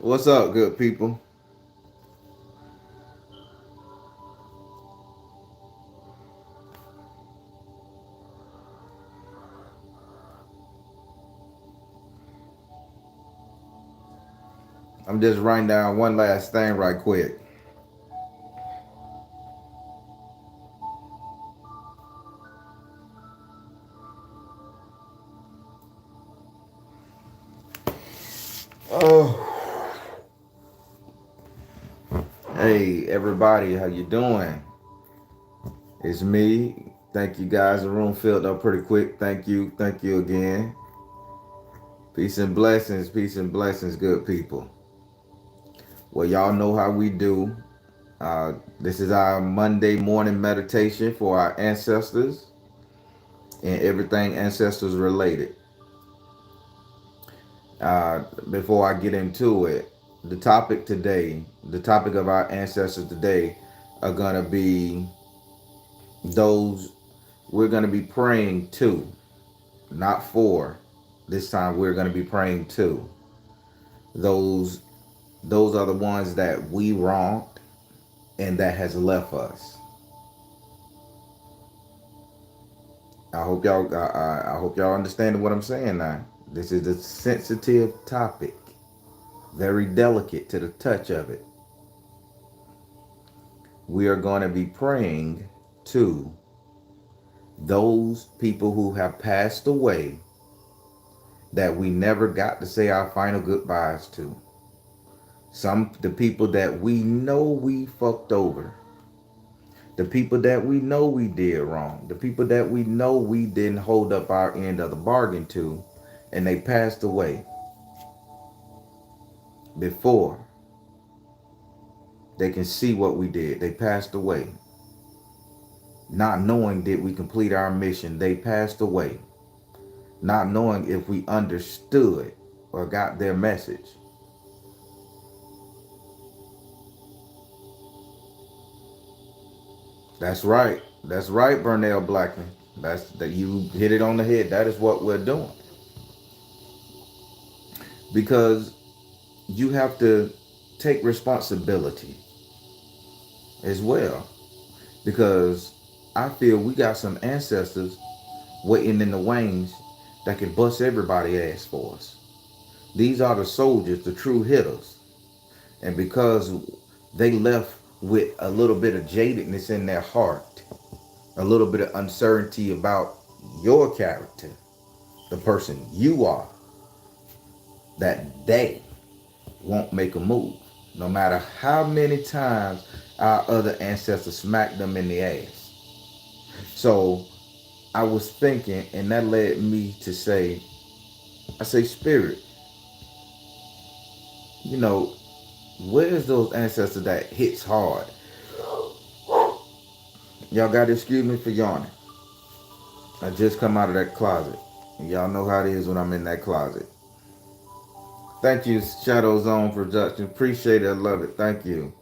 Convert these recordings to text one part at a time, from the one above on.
What's up, good people? I'm just writing down one last thing right quick. Oh, hey everybody, how you doing? It's me. Thank you guys. The room filled up pretty quick. Thank you again. Peace and blessings, good people. Well, y'all know how we do. This is our Monday morning meditation for our ancestors and everything ancestors related. Before I get into it, the topic of our ancestors today are going to be those we're going to be praying to, not for. This time we're going to be praying to those those are the ones that we wronged and that has left us. I hope y'all understand what I'm saying now. This is a sensitive topic, very delicate to the touch of it. We are going to be praying to those people who have passed away that we never got to say our final goodbyes to. The people that we know we fucked over. The people that we know we did wrong. The people that we know we didn't hold up our end of the bargain to, and they passed away before they can see what we did. They passed away. Not knowing did we complete our mission. They passed away. Not knowing if we understood or got their message. That's right. That's right, Burnell Blackman. That's that you hit it on the head. That is what we're doing. Because you have to take responsibility as well. Because I feel we got some ancestors waiting in the wings that can bust everybody ass for us. These are the soldiers, the true hitters. And because they left with a little bit of jadedness in their heart, a little bit of uncertainty about your character, the person you are, that they won't make a move. No matter how many times our other ancestors smacked them in the ass. So I was thinking, and that led me to say, I say, Spirit, you know, where's those ancestors that hits hard? Y'all got to excuse me for yawning. I just come out of that closet. And y'all know how it is when I'm in that closet. Thank you, Shadow Zone Production. Appreciate it. I love it. Thank you.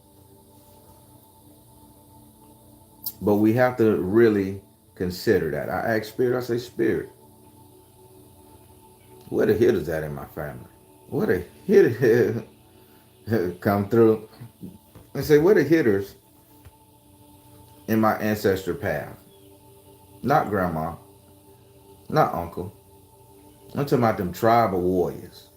But we have to really consider that. I ask Spirit, I say, Spirit, where the hitters at in my family? Where the hitters come through? And say, where the hitters in my ancestor path? Not grandma, not uncle. I'm talking about them tribal warriors.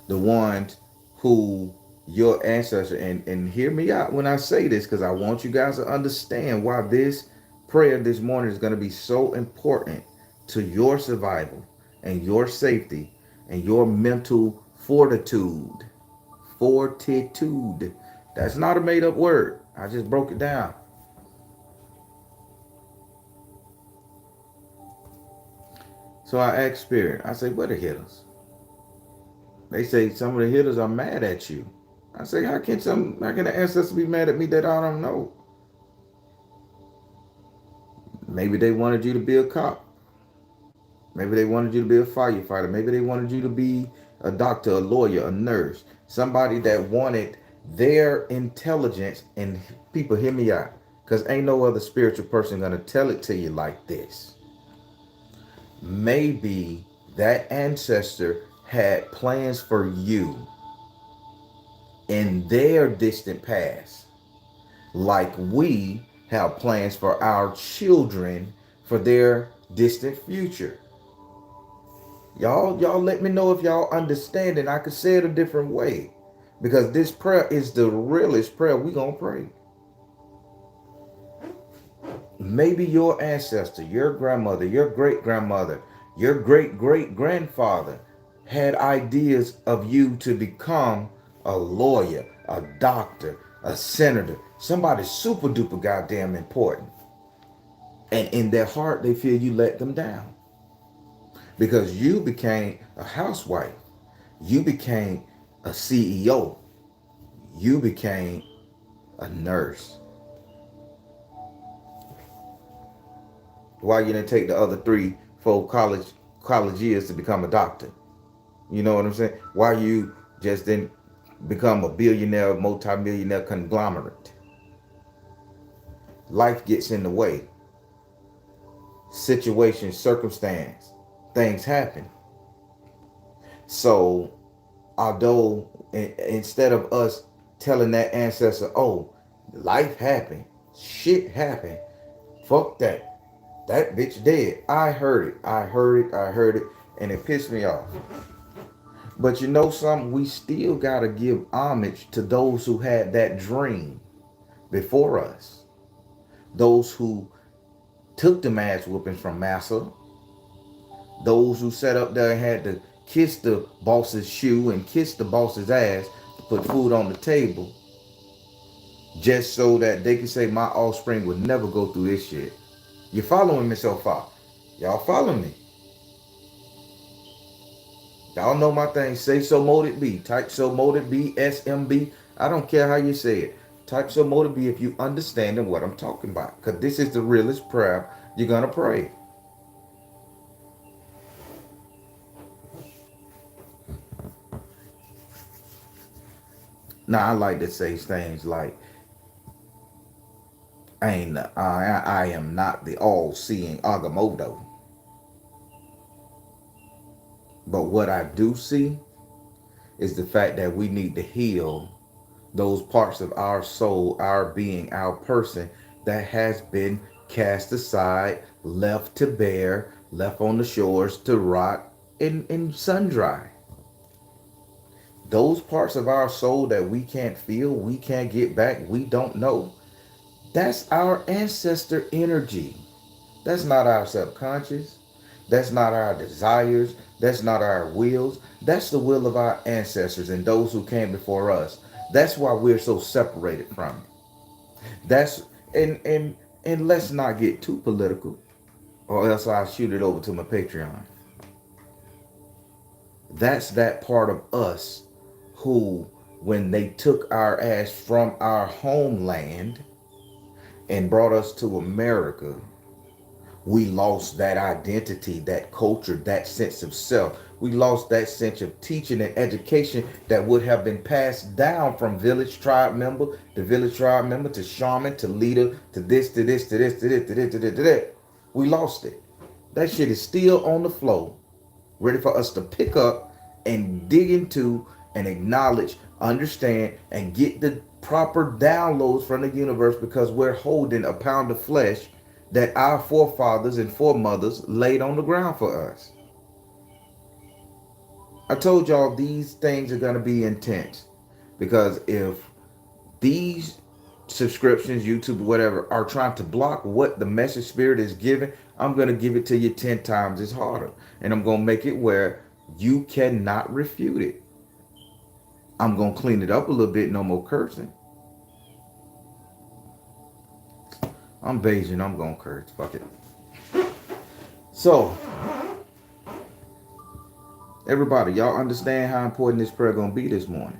The ones who your ancestor, and hear me out when I say this, because I want you guys to understand why this prayer this morning is going to be so important to your survival and your safety and your mental fortitude. Fortitude. That's not a made up word. I just broke it down. So I asked Spirit, I say, where the hitters? They say some of the hitters are mad at you. I say, how can the ancestors be mad at me that I don't know? Maybe they wanted you to be a cop. Maybe they wanted you to be a firefighter. Maybe they wanted you to be a doctor, a lawyer, a nurse. Somebody that wanted their intelligence. And people, hear me out. Because ain't no other spiritual person going to tell it to you like this. Maybe that ancestor had plans for you in their distant past, like we have plans for our children for their distant future. Y'all let me know if y'all understand and I could say it a different way. Because this prayer is the realest prayer we gonna pray. Maybe your ancestor, your grandmother, your great grandmother, your great great grandfather had ideas of you to become a lawyer, a doctor, a senator, somebody super duper goddamn important. And in their heart, they feel you let them down because you became a housewife, you became a CEO, you became a nurse. Why you didn't take the other 3, 4 college years to become a doctor? You know what I'm saying? Why you just didn't become a billionaire, multimillionaire conglomerate? Life gets in the way. Situation, circumstance, things happen. So, although instead of us telling that ancestor, oh, life happened, shit happened, fuck that, that bitch dead. I heard it, I heard it, and it pissed me off. But you know something? We still gotta give homage to those who had that dream before us. Those who took the ass whoopings from Massa. Those who sat up there and had to kiss the boss's shoe and kiss the boss's ass to put food on the table just so that they could say my offspring would never go through this shit. You following me so far? Y'all follow me? Y'all know my thing. Say so mote it be. Type so mote it be. SMB. I don't care how you say it. Type so mote it be if you understand what I'm talking about. Because this is the realest prayer you're going to pray. Now, I like to say things like, I am not the all-seeing Agamotto. But what I do see is the fact that we need to heal those parts of our soul, our being, our person that has been cast aside, left to bare, left on the shores to rot in sun dry. Those parts of our soul that we can't feel, we can't get back, we don't know. That's our ancestor energy. That's not our subconscious. That's not our desires. That's not our wills. That's the will of our ancestors and those who came before us. That's why we're so separated from it. That's and let's not get too political, or else I'll shoot it over to my Patreon. That's that part of us who, when they took our ass from our homeland and brought us to America, we lost that identity, that culture, that sense of self. We lost that sense of teaching and education that would have been passed down from village tribe member to village tribe member to shaman to leader to this to this to this to this to this to this to that. We lost it. That shit is still on the floor, ready for us to pick up and dig into and acknowledge, understand, and get the proper downloads from the universe because we're holding a pound of flesh that our forefathers and foremothers laid on the ground for us. I told y'all these things are going to be intense because if these subscriptions, YouTube, whatever, are trying to block what the message spirit is giving, I'm going to give it to you 10 times as harder. And I'm going to make it where you cannot refute it. I'm going to clean it up a little bit. No more cursing. I'm Bayesian. I'm going to curse. Fuck it. So, everybody, y'all understand how important this prayer going to be this morning.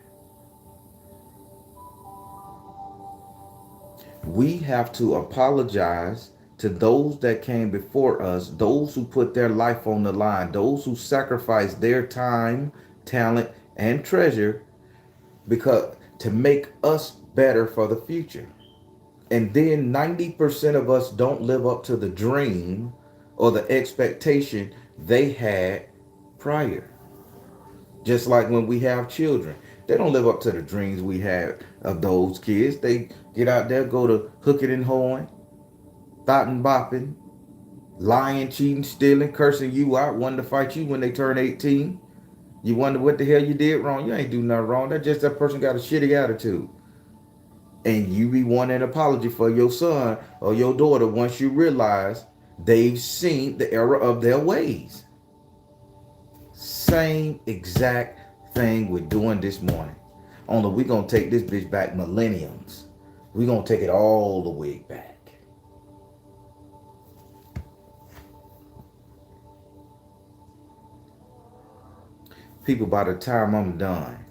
We have to apologize to those that came before us, those who put their life on the line, those who sacrificed their time, talent, and treasure because to make us better for the future. And then 90% of us don't live up to the dream or the expectation they had prior. Just like when we have children, They don't live up to the dreams we had of those kids. They get out there, go to hooking and hoeing, thought and bopping, lying, cheating, stealing, cursing you out, wanting to fight you when they turn 18. You wonder what the hell you did wrong. You ain't do nothing wrong. That's just that person got a shitty attitude. And you be wanting an apology for your son or your daughter once you realize they've seen the error of their ways. Same exact thing we're doing this morning. Only we're going to take this bitch back millenniums. We're going to take it all the way back. People, by the time I'm done,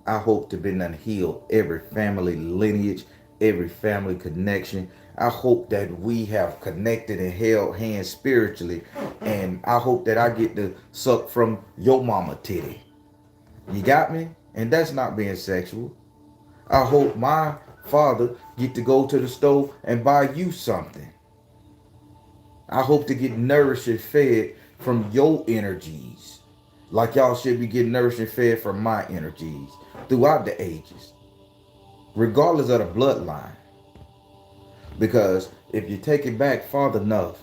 I hope to be done heal every family lineage, every family connection. I hope that we have connected and held hands spiritually. And I hope that I get to suck from your mama titty. You got me? And that's not being sexual. I hope my father get to go to the stove and buy you something. I hope to get nourished and fed from your energies. Like y'all should be getting nourished and fed from my energies throughout the ages. Regardless of the bloodline. Because if you take it back far enough,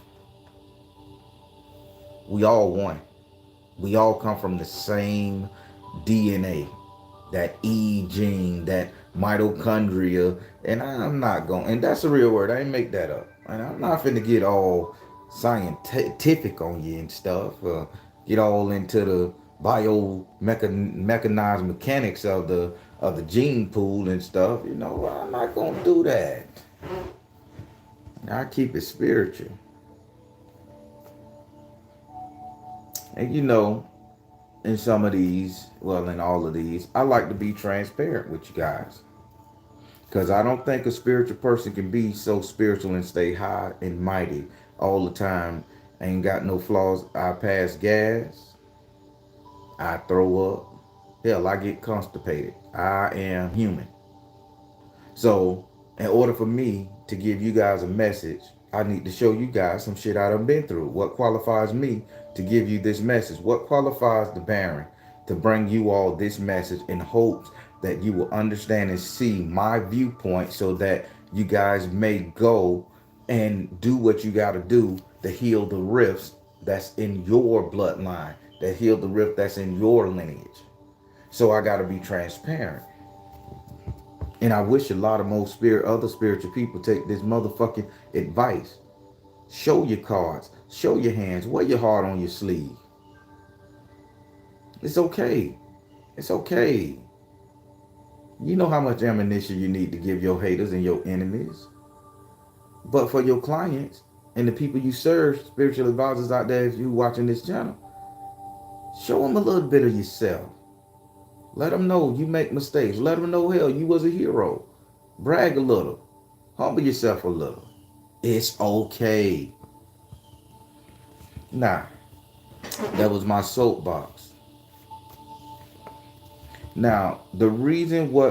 we all one. We all come from the same DNA. That E gene, that mitochondria. And I'm not going, and that's a real word. I ain't make that up. And I'm not finna get all scientific on you and stuff. Get all into the mechanized mechanics of the gene pool and stuff. You know, I'm not gonna do that. I keep it spiritual. And you know, in some of these, well, in all of these, I like to be transparent with you guys. Because I don't think a spiritual person can be so spiritual and stay high and mighty all the time. Ain't got no flaws. I pass gas. I throw up. Hell, I get constipated. I am human. So, in order for me to give you guys a message, I need to show you guys some shit I done been through. What qualifies me to give you this message? What qualifies the Baron to bring you all this message in hopes that you will understand and see my viewpoint so that you guys may go and do what you got to do to heal the rifts that's in your bloodline, that heal the rift that's in your lineage. So I got to be transparent. And I wish a lot of more other spiritual people take this motherfucking advice. Show your cards. Show your hands. Wear your heart on your sleeve. It's okay. It's okay. You know how much ammunition you need to give your haters and your enemies. But for your clients and the people you serve, spiritual advisors out there, if you're watching this channel, show them a little bit of yourself. Let them know you make mistakes. Let them know, hell, you was a hero. Brag a little. Humble yourself a little. It's okay. Nah, that was my soapbox. Now, the reason why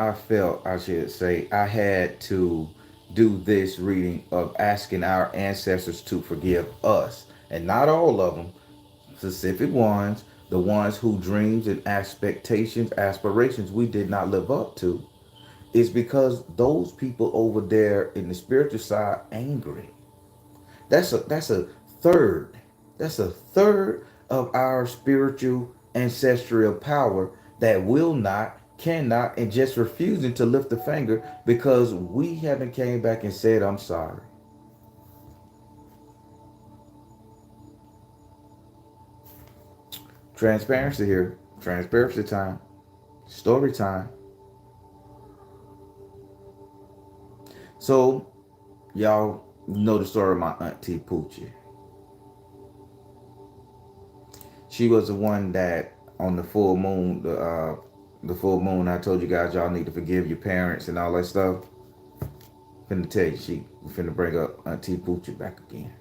I felt, I should say, I had to do this reading of asking our ancestors to forgive us. And not all of them. Specific ones, the ones who dreams and aspirations we did not live up to, is because those people over there in the spiritual side angry. That's a third. That's a third of our spiritual ancestral power that will not, cannot, and just refusing to lift a finger because we haven't came back and said, I'm sorry. Transparency here. Transparency time. Story time. So, y'all know the story of my Auntie Poochie. She was the one that on the full moon, the full moon, I told you guys y'all need to forgive your parents and all that stuff. Finna tell you, finna bring up Auntie Poochie back again.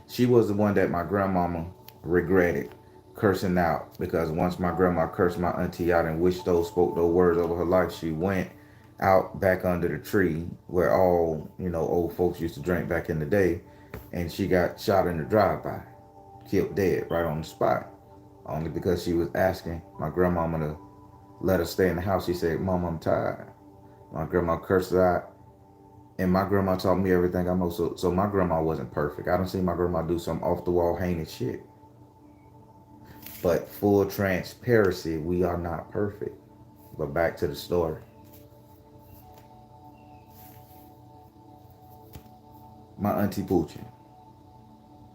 She was the one that my grandmama regretted cursing out, because once my grandma cursed my auntie out and spoke those words over her life, she went out back under the tree where all, old folks used to drink back in the day, and she got shot in the drive-by, killed dead right on the spot. only because she was asking my grandmama to let her stay in the house. She said, Mom, I'm tired. My grandma cursed her out. And my grandma taught me everything I know. So my grandma wasn't perfect. I don't see my grandma do some off the wall heinous shit. But full transparency, we are not perfect. But back to the story. My auntie Poochie,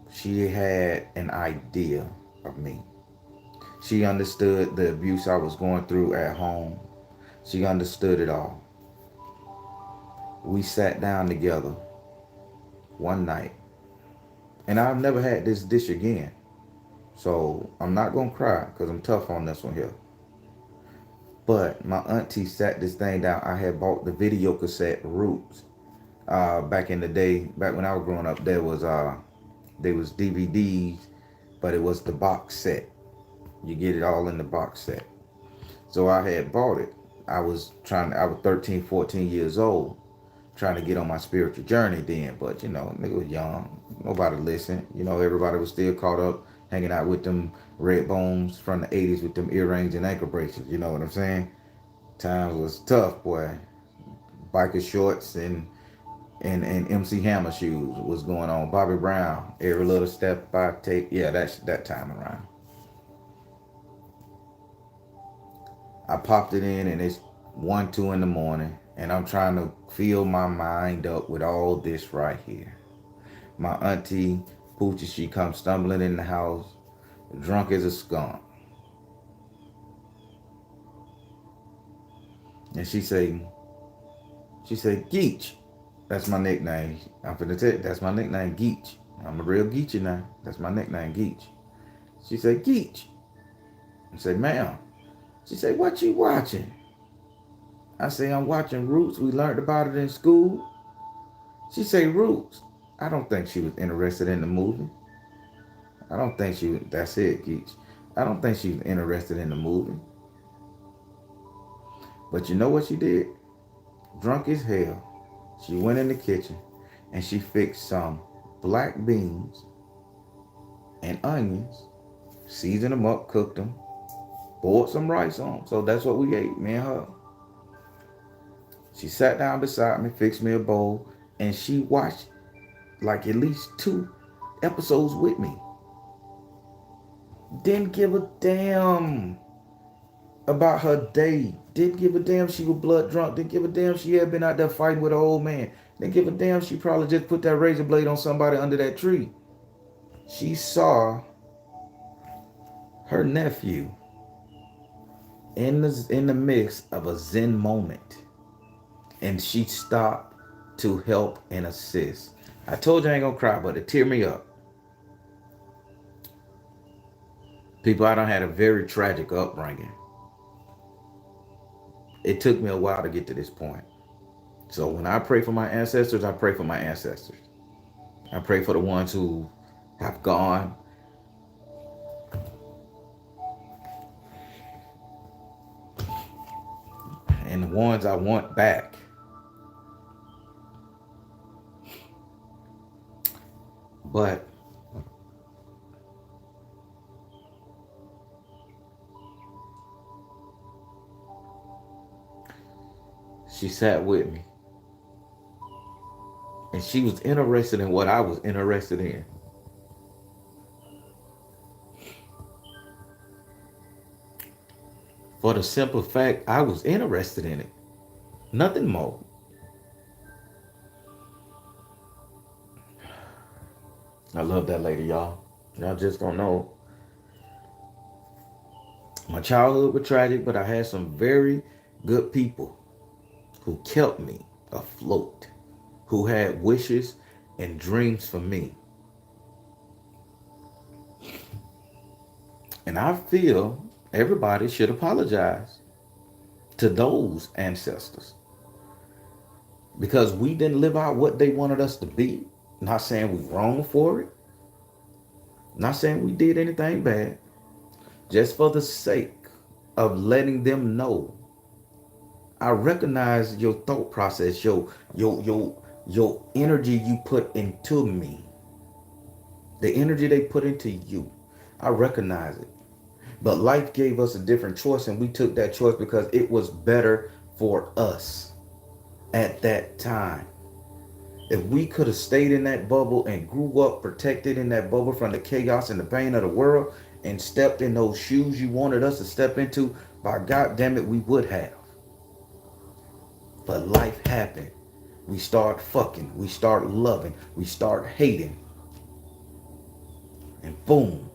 she had an idea of me. She understood the abuse I was going through at home. She understood it all. We sat down together one night. And I've never had this dish again. So I'm not going to cry because I'm tough on this one here. But my auntie sat this thing down. I had bought the video cassette Roots. Back in the day, back when I was growing up, there was DVDs, but it was the box set. You get it all in the box set. So I had bought it. I was 13, 14 years old, trying to get on my spiritual journey then. But, nigga was young. Nobody listened. Everybody was still caught up hanging out with them red bones from the 80s with them earrings and ankle bracelets. You know what I'm saying? Times was tough, boy. Biker shorts and MC Hammer shoes was going on. Bobby Brown, every little step I take. Yeah, that's that time around. I popped it in and it's 1, 2 in the morning and I'm trying to fill my mind up with all this right here. My auntie Poochie, she comes stumbling in the house, drunk as a skunk. And she say, Geech. That's my nickname. I'm finna tell you, that's my nickname, Geech. I'm a real Geecher now. That's my nickname, Geech. She said, Geech. I said, ma'am. She said, what you watching? I say, I'm watching Roots. We learned about it in school. She say, Roots. I don't think she was interested in the movie. I don't think she was, that's it, Geech. I don't think she was interested in the movie. But you know what she did? Drunk as hell. She went in the kitchen and she fixed some black beans and onions, seasoned them up, cooked them, poured some rice on 'em. So that's what we ate, me and her. She sat down beside me, fixed me a bowl, and she watched like at least 2 episodes with me. Didn't give a damn about her day. Didn't give a damn she was blood drunk. Didn't give a damn she had been out there fighting with an old man. Didn't give a damn she probably just put that razor blade on somebody under that tree. She saw her nephew in the midst of a Zen moment. And she stopped to help and assist. I told you I ain't gonna cry, but it teared me up. People, I done had a very tragic upbringing. It took me a while to get to this point. So when I pray for my ancestors, I pray for my ancestors. I pray for the ones who have gone. And the ones I want back. But she sat with me. And she was interested in what I was interested in. For the simple fact, I was interested in it. Nothing more. I love that lady, y'all. Y'all just don't know. My childhood was tragic, but I had some very good people who kept me afloat, who had wishes and dreams for me. And I feel everybody should apologize to those ancestors because we didn't live out what they wanted us to be. Not saying we wrong for it. Not saying we did anything bad. Just for the sake of letting them know. I recognize your thought process, your energy you put into me. The energy they put into you. I recognize it. But life gave us a different choice, and we took that choice because it was better for us at that time. If we could have stayed in that bubble and grew up protected in that bubble from the chaos and the pain of the world and stepped in those shoes you wanted us to step into, by God damn it, we would have. But life happened. We start fucking. We start loving. We start hating. And boom.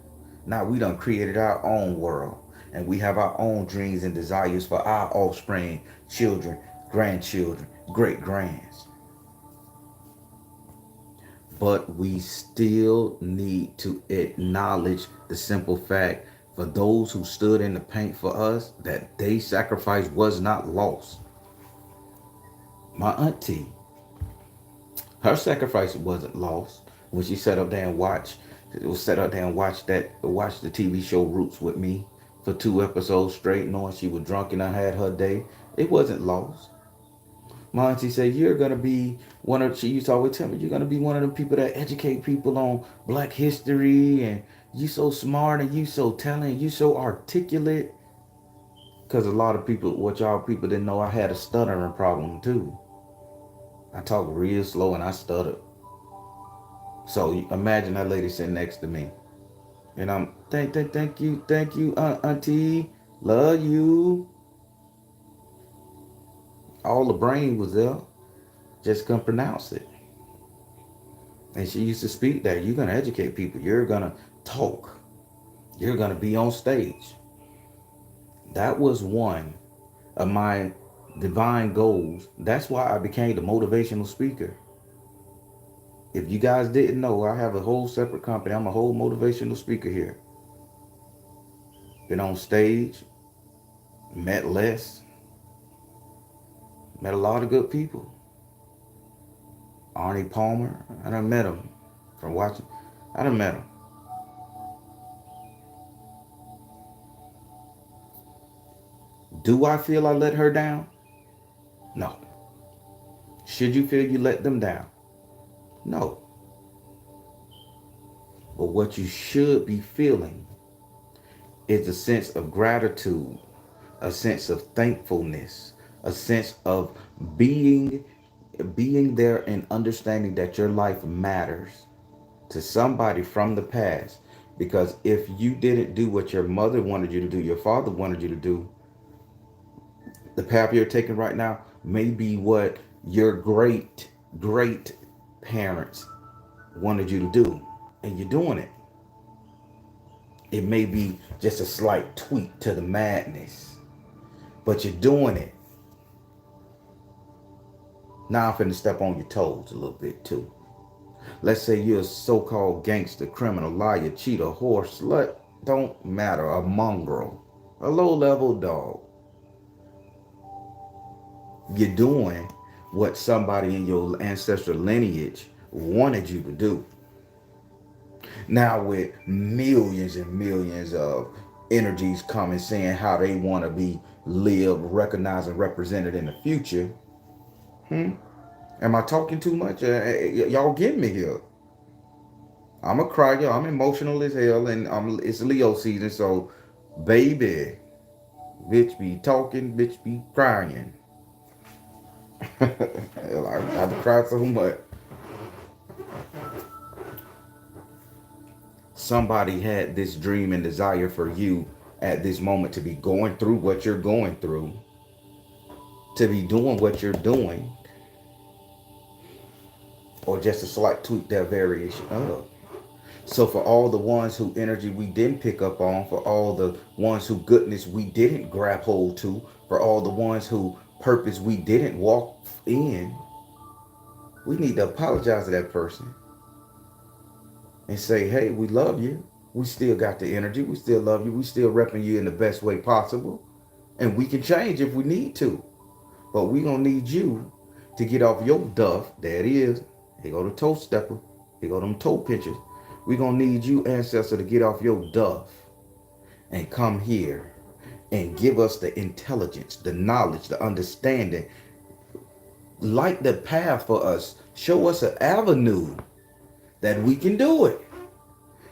Now we done created our own world. And we have our own dreams and desires for our offspring, children, grandchildren, great grands. But we still need to acknowledge the simple fact for those who stood in the paint for us that their sacrifice was not lost. My auntie, her sacrifice wasn't lost when she sat up there and watched. It was sat up there and watched the TV show Roots with me for 2 episodes straight, knowing she was drunk and I had her day. It wasn't lost. My auntie said, you're going to be one of, she used to always tell me, you're going to be one of the people that educate people on black history, and you so smart and you so talented, you so articulate. Because a lot of people, what y'all people didn't know, I had a stuttering problem too. I talk real slow and I stutter. So imagine that lady sitting next to me. And I'm, thank you, auntie, love you. All the brain was there, just couldn't pronounce it. And she used to speak that you're going to educate people. You're going to talk. You're going to be on stage. That was one of my divine goals. That's why I became the motivational speaker. If you guys didn't know, I have a whole separate company. I'm a whole motivational speaker here. Been on stage, met Les, met a lot of good people. Arnie Palmer, I done met him from watching. I done met him. Do I feel I let her down? No. Should you feel you let them down? No. But what you should be feeling is a sense of gratitude, a sense of thankfulness, a sense of being there and understanding that your life matters to somebody from the past. Because if you didn't do what your mother wanted you to do, your father wanted you to do, the path you're taking right now may be what your great parents wanted you to do, and you're doing it. It may be just a slight tweak to the madness, but you're doing it. Now I'm finna step on your toes a little bit too. Let's say you're a so-called gangster, criminal, liar, cheater, whore, slut, don't matter, a mongrel, a low-level dog. You're doing what somebody in your ancestral lineage wanted you to do. Now with millions and millions of energies coming saying how they want to be lived, recognized, and represented in the future. Am I talking too much? Y'all get me here. I'm a crier. I'm emotional as hell, and it's Leo season, so baby, bitch be talking, bitch be crying. Hell, I've cried so much. Somebody had this dream and desire for you at this moment to be going through what you're going through, to be doing what you're doing, or just a slight tweak, that variation of. So for all the ones who energy we didn't pick up on, for all the ones who goodness we didn't grab hold to, for all the ones who purpose we didn't walk in, we need to apologize to that person and say, hey, we love you. We still got the energy. We still love you. We still repping you in the best way possible. And we can change if we need to. But we gonna need you to get off your duff. There it is. Here go the toe stepper. Here go them toe pinchers. We gonna need you, ancestor, to get off your duff and come here and give us the intelligence, the knowledge, the understanding. Light the path for us. Show us an avenue that we can do it.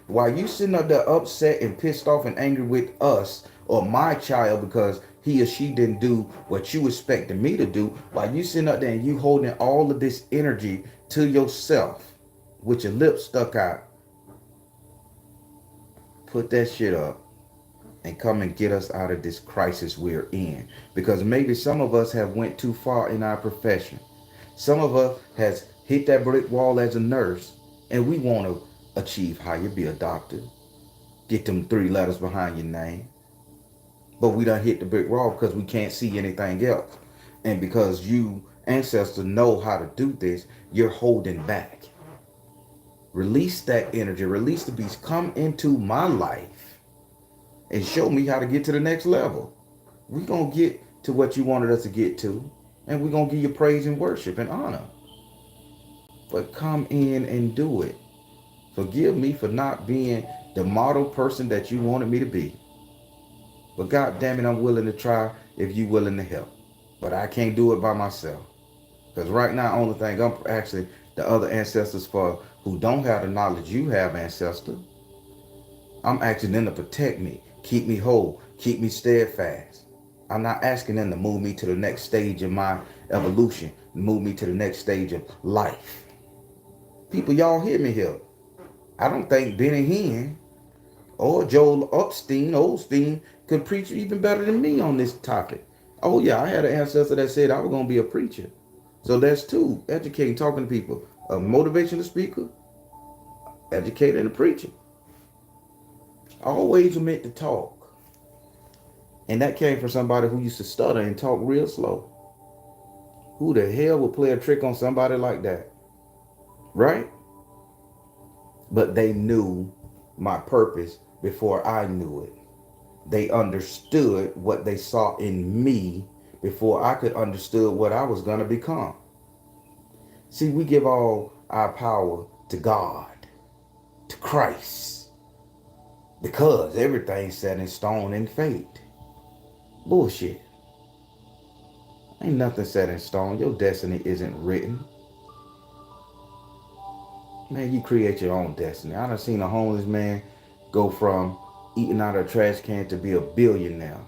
While you sitting up there upset and pissed off and angry with us or my child because he or she didn't do what you expected me to do, while you sitting up there and you holding all of this energy to yourself with your lips stuck out, put that shit up and come and get us out of this crisis we're in. Because maybe some of us have went too far in our profession. Some of us has hit that brick wall as a nurse, and we want to achieve higher, be a doctor, get them 3 letters behind your name. But we done hit the brick wall because we can't see anything else. And because you ancestors know how to do this, you're holding back. Release that energy, release the beast, come into my life and show me how to get to the next level. We're going to get to what you wanted us to get to, and we're going to give you praise and worship and honor. But come in and do it. Forgive me for not being the model person that you wanted me to be. But God damn it, I'm willing to try if you willing to help. But I can't do it by myself. Because right now, only thing I'm asking the other ancestors for who don't have the knowledge you have, ancestor, I'm asking them to protect me, keep me whole, keep me steadfast. I'm not asking them to move me to the next stage of my evolution, move me to the next stage of life. People, y'all hear me here. I don't think Benny Hinn or Joel Osteen could preach even better than me on this topic. Oh yeah, I had an ancestor that said I was going to be a preacher. So that's two, educating, talking to people. A motivational speaker, educator, and a preacher. Always meant to talk. And that came from somebody who used to stutter and talk real slow. Who the hell would play a trick on somebody like that? Right? But they knew my purpose before I knew it. They understood what they saw in me before I could understood what I was going to become. See, we give all our power to God, to Christ, because everything's set in stone and fate. Bullshit. Ain't nothing set in stone. Your destiny isn't written. Man, you create your own destiny. I done seen a homeless man go from eating out of a trash can to be a billionaire.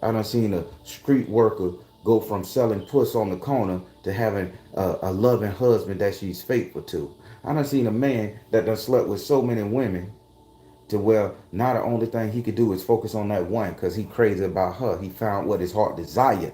I done seen a street worker go from selling puss on the corner to having a loving husband that she's faithful to. I done seen a man that done slept with so many women to where now the only thing he could do is focus on that one because he crazy about her. He found what his heart desired.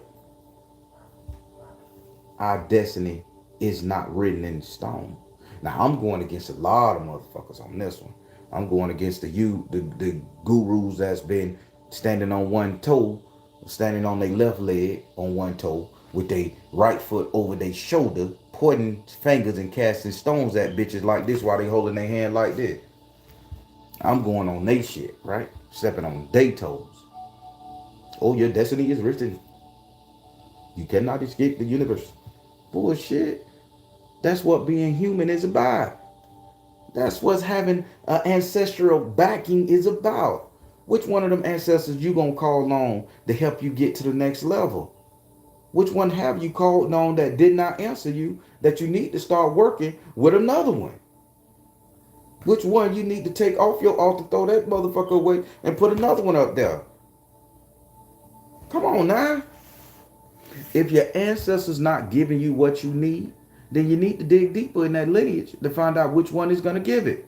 Our destiny is not written in stone. Now I'm going against a lot of motherfuckers on this one. I'm going against the gurus that's been standing on one toe, standing on their left leg on one toe, with their right foot over their shoulder, pointing fingers and casting stones at bitches like this while they holding their hand like this. I'm going on they shit, right? Stepping on they toes. Oh, your destiny is written. You cannot escape the universe. Bullshit. That's what being human is about. That's what having an ancestral backing is about. Which one of them ancestors you gonna call on to help you get to the next level? Which one have you called on that did not answer you that you need to start working with another one? Which one you need to take off your altar, throw that motherfucker away, and put another one up there? Come on now. If your ancestors not giving you what you need, then you need to dig deeper in that lineage to find out which one is going to give it.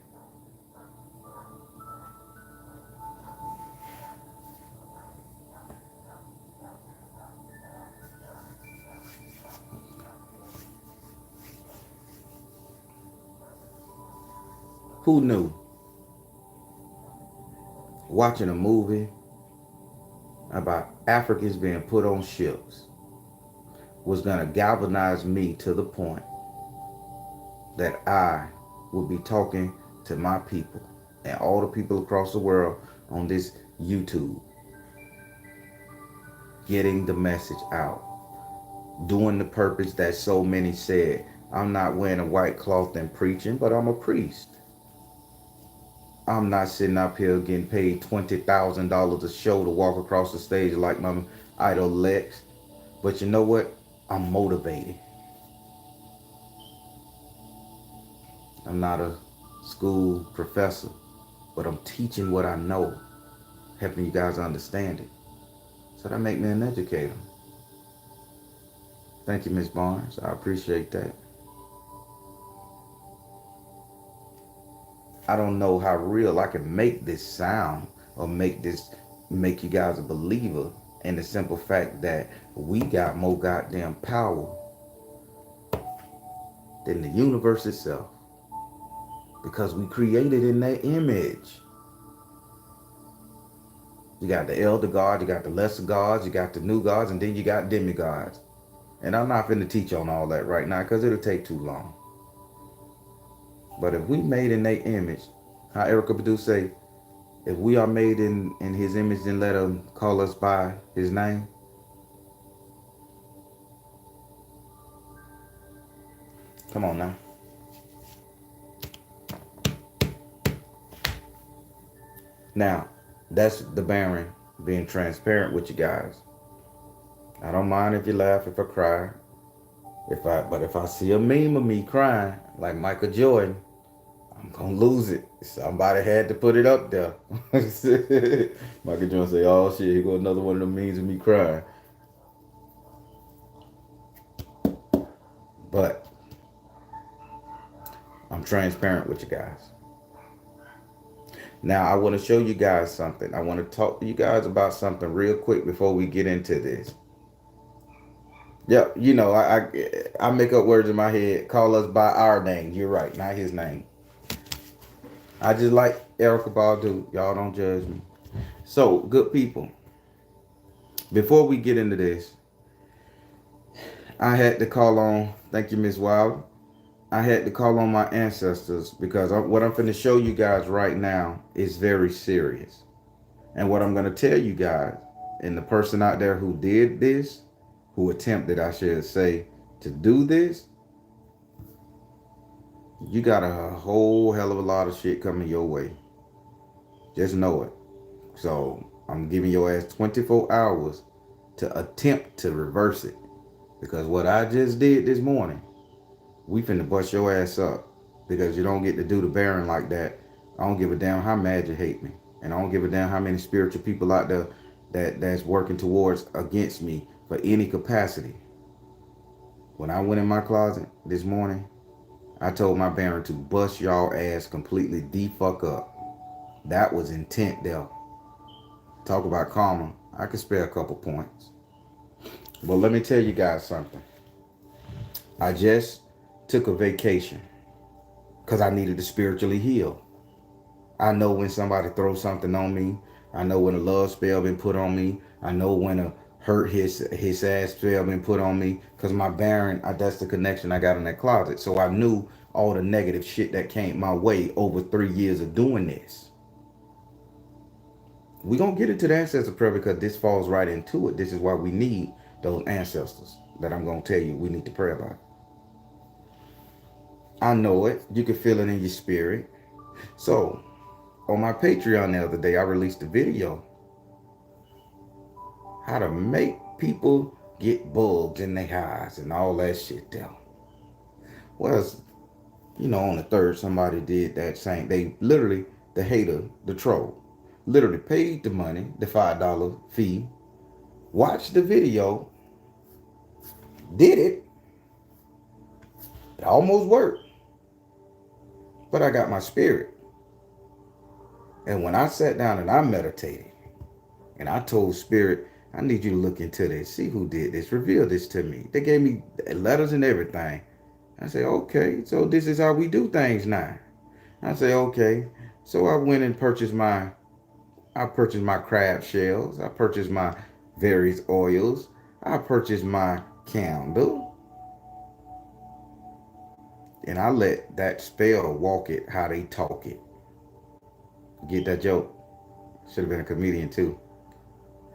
Who knew? Watching a movie about Africans being put on ships was going to galvanize me to the point that I would be talking to my people and all the people across the world on this YouTube, getting the message out, doing the purpose that so many said. I'm not wearing a white cloth and preaching, but I'm a priest. I'm not sitting up here getting paid $20,000 a show to walk across the stage like my idol Lex. But you know what? I'm motivated. I'm not a school professor, but I'm teaching what I know, helping you guys understand it. So that make me an educator. Thank you, Miss Barnes. I appreciate that. I don't know how real I can make this sound or make you guys a believer in the simple fact that we got more goddamn power than the universe itself because we created in that image. You got the elder god, you got the lesser gods, you got the new gods, and then you got demigods. And I'm not finna teach on all that right now because it'll take too long. But if we made in their image, how Erica Badu say, if we are made in his image, then let him call us by his name. Come on now. Now, that's the Baron being transparent with you guys. I don't mind if you laugh, if I cry. But if I see a meme of me crying, like Michael Jordan, I'm gonna lose it. Somebody had to put it up there. Michael Jordan say, "Oh shit, here go another one of them memes of me crying." But I'm transparent with you guys. Now I want to show you guys something. I want to talk to you guys about something real quick before we get into this. Yeah, you know, I make up words in my head. Call us by our name. You're right, not his name. I just like Erica Badu. Y'all don't judge me. So, good people. Before we get into this, I had to call on. Thank you, Miss Wild. I had to call on my ancestors because what I'm going to show you guys right now is very serious. And what I'm going to tell you guys, and the person out there who did this, who attempted, I should say, to do this, you got a whole hell of a lot of shit coming your way. Just know it. So I'm giving your ass 24 hours to attempt to reverse it. Because what I just did this morning, we finna bust your ass up. Because you don't get to do the Baron like that. I don't give a damn how mad you hate me. And I don't give a damn how many spiritual people out there that's working towards against me for any capacity. When I went in my closet this morning, I told my Baron to bust y'all ass completely the fuck up. That was intent there. Talk about karma. I could spare a couple points. But let me tell you guys something. I just took a vacation because I needed to spiritually heal. I know when somebody throws something on me. I know when a love spell been put on me. I know when a hurt his ass spell been put on me. Because my Baron, that's the connection I got in that closet. So I knew all the negative shit that came my way over 3 years of doing this. We're going to get into the ancestor prayer because this falls right into it. This is why we need those ancestors that I'm going to tell you we need to pray about. I know it. You can feel it in your spirit. So, on my Patreon the other day, I released a video. How to make people get bugs in their eyes and all that shit there. Well, on the third, somebody did that same. They literally, the hater, the troll, literally paid the money, the $5 fee, watched the video, did it. It almost worked. But I got my spirit. And when I sat down and I meditated, and I told spirit, I need you to look into this, see who did this, reveal this to me. They gave me letters and everything. I said, okay, so this is how we do things now. I said, okay. So I went and purchased my crab shells. I purchased my various oils. I purchased my candle. And I let that spell walk it how they talk it. Get that joke? Should have been a comedian too.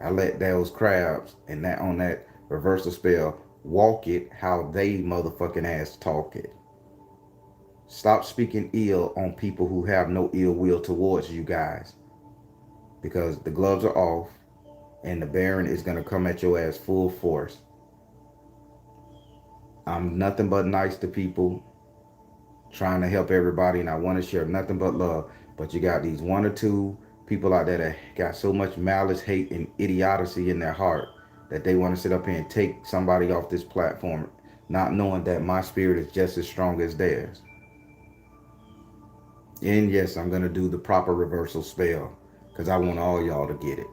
I let those crabs and that on that reversal spell walk it how they motherfucking ass talk it. Stop speaking ill on people who have no ill will towards you guys. Because the gloves are off and the Baron is going to come at your ass full force. I'm nothing but nice to people. trying to help everybody, and I want to share nothing but love. But you got these one or two people out there that got so much malice, hate, and idiocy in their heart that they want to sit up here and take somebody off this platform, not knowing that my spirit is just as strong as theirs. And yes, I'm gonna do the proper reversal spell because I want all y'all to get it.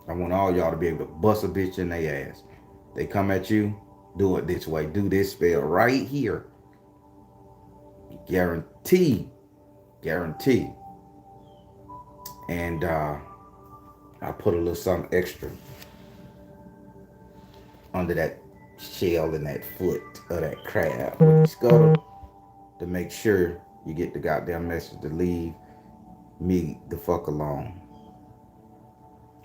I want all y'all to be able to bust a bitch in their ass. They come at you, do it this way. Do this spell right here. Guarantee. Guarantee. And I put a little something extra under that shell and that foot of that crab with the scuttle to make sure you get the goddamn message to leave me the fuck alone.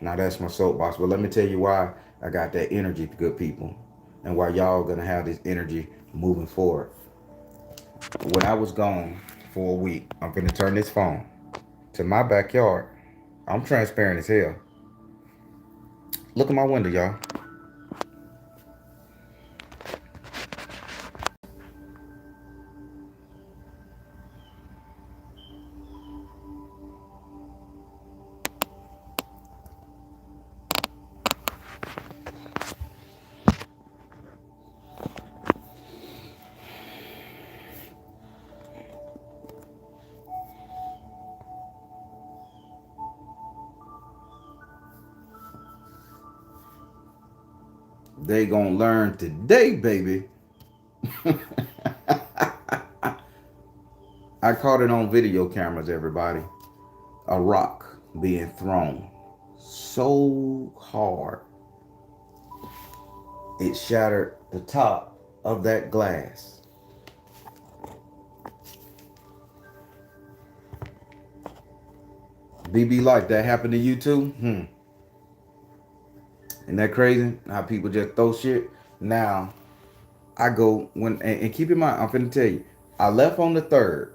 Now that's my soapbox, but let me tell you why I got that energy, good people, and why y'all gonna have this energy moving forward. When I was gone for a week, I'm gonna turn this phone to my backyard. I'm transparent as hell. Look at my window, y'all. They gonna learn today, baby. I caught it on video cameras, everybody. A rock being thrown so hard it shattered the top of that glass. BB Life, that happened to you too? Isn't that crazy? How people just throw shit? Now, I go, and keep in mind, I'm finna tell you, I left on the 3rd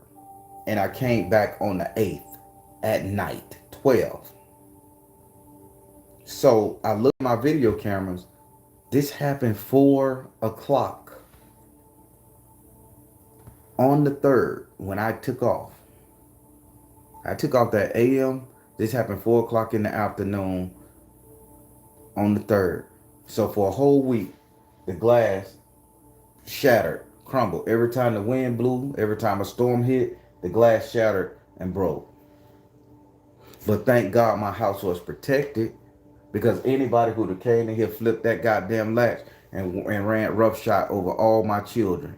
and I came back on the 8th at night, 12. So I looked at my video cameras. This happened 4 o'clock on the 3rd when I took off. I took off that AM. This happened 4 o'clock in the afternoon on the 3rd. So for a whole week, the glass shattered, crumbled. Every time the wind blew, every time a storm hit, the glass shattered and broke. But thank God my house was protected, because anybody who'd have came in here, flipped that goddamn latch and ran roughshod over all my children.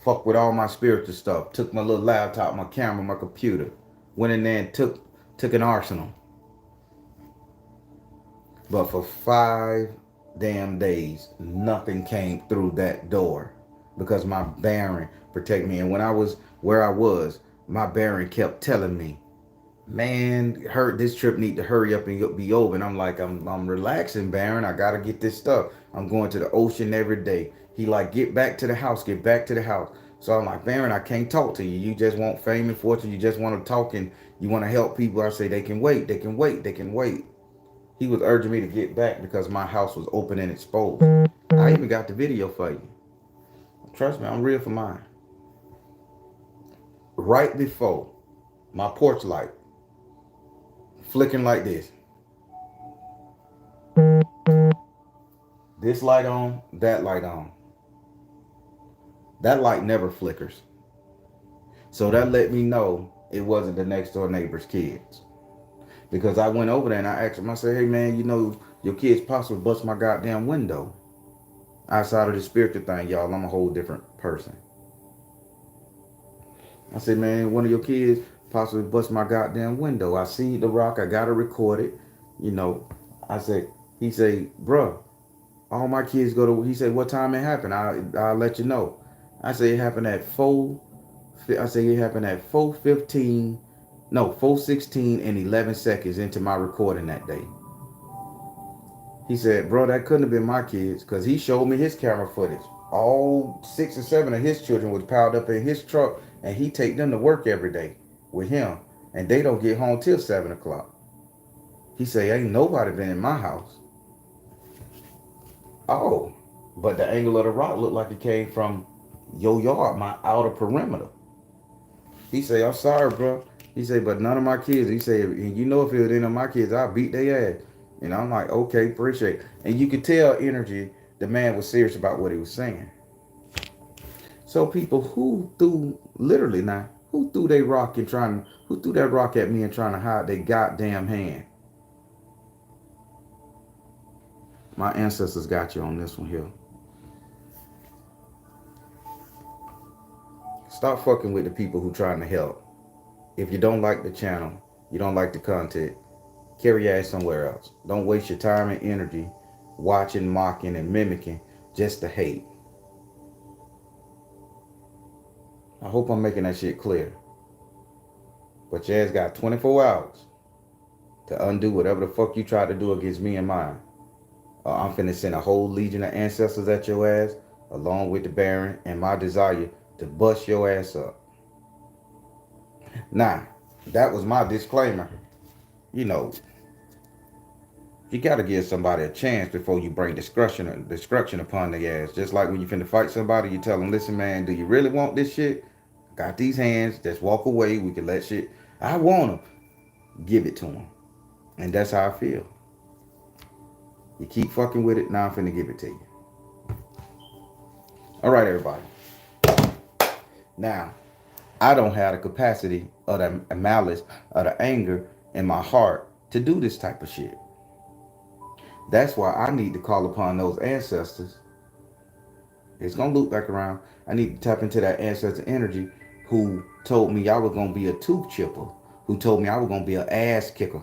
Fuck with all my spiritual stuff. Took my little laptop, my camera, my computer. Went in there and took an arsenal. But for 5 damn days, nothing came through that door because my Baron protected me. And when I was where I was, my Baron kept telling me, man, this trip need to hurry up and be over. And I'm like, I'm relaxing, Baron. I gotta get this stuff. I'm going to the ocean every day. He like, get back to the house, get back to the house. So I'm like, Baron, I can't talk to you. You just want fame and fortune. You just want to talk and you want to help people. I say they can wait, they can wait, they can wait. He was urging me to get back because my house was open and exposed. I even got the video for you. Trust me, I'm real for mine. Right before my porch light flicking like this. This light on, that light on. That light never flickers. So that let me know it wasn't the next door neighbor's kids. Because I went over there and I asked him, I said, hey man, you know, your kids possibly bust my goddamn window. Outside of the spiritual thing, y'all, I'm a whole different person. I said, man, one of your kids possibly bust my goddamn window. I see the rock, I gotta record it. You know, he said, bruh, all my kids go to, he said, what time it happened? I'll let you know. I said, it happened at 4:15, no, 4:16 and 11 seconds into my recording that day. He said, bro, that couldn't have been my kids, because he showed me his camera footage. All 6 or 7 of his children was piled up in his truck, and he take them to work every day with him, and they don't get home till 7 o'clock. He said, ain't nobody been in my house. Oh, but the angle of the rock looked like it came from your yard, my outer perimeter. He say, I'm sorry, bro. He say, but none of my kids. He say, and you know if it was any of my kids, I'll beat their ass. And I'm like, okay, appreciate it. And you could tell energy, the man was serious about what he was saying. So people who threw, literally now, who threw they rock and trying, who threw that rock at me and trying to hide their goddamn hand? My ancestors got you on this one here. Stop fucking with the people who trying to help. If you don't like the channel, you don't like the content, carry your ass somewhere else. Don't waste your time and energy watching, mocking, and mimicking just to hate. I hope I'm making that shit clear. But your ass got 24 hours to undo whatever the fuck you tried to do against me and mine. I'm finna send a whole legion of ancestors at your ass, along with the Baron and my desire to bust your ass up. Now, that was my disclaimer. You know, you gotta give somebody a chance before you bring destruction upon their ass. Just like when you finna fight somebody, you tell them, listen, man, do you really want this shit? Got these hands, just walk away. We can let shit. I want them. Give it to them. And that's how I feel. You keep fucking with it, now I'm finna give it to you. All right, everybody. Now, I don't have the capacity or the malice or the anger in my heart to do this type of shit. That's why I need to call upon those ancestors. It's gonna loop back around. I need to tap into that ancestor energy who told me I was gonna be a tooth chipper, who told me I was gonna be an ass kicker,